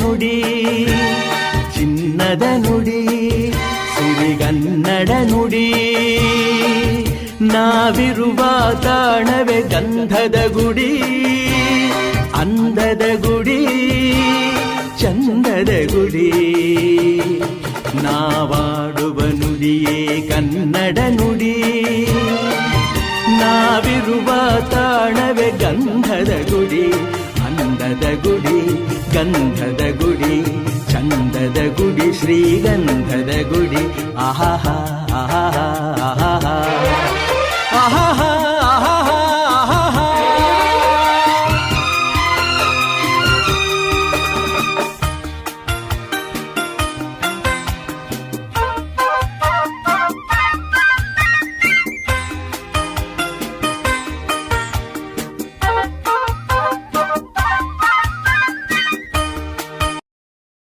ನುಡಿ, ಚಿನ್ನದ ನುಡಿ, ಸಿರಿಗನ್ನಡ ನುಡಿ. ನಾವಿರುವ ತಾಣವೇ ಗಂಧದ ಗುಡಿ, ಅಂದದ ಗುಡಿ, ಚಂದದ ಗುಡಿ. ನಾವಾಡುವ ನುಡಿಯೇ ಕನ್ನಡ ನುಡಿ, ನಾವಿರುವ ತಾಣವೇ ಗಂಧದ ಗುಡಿ, ಅಂದದ ಗುಡಿ, ಗಂಧದ ಗುಡಿ, ಚಂದದ ಗುಡಿ, ಶ್ರೀಗಂಧದ ಗುಡಿ. ಆಹಾ ಆಹಾ ಆಹಾ ಆಹಾ.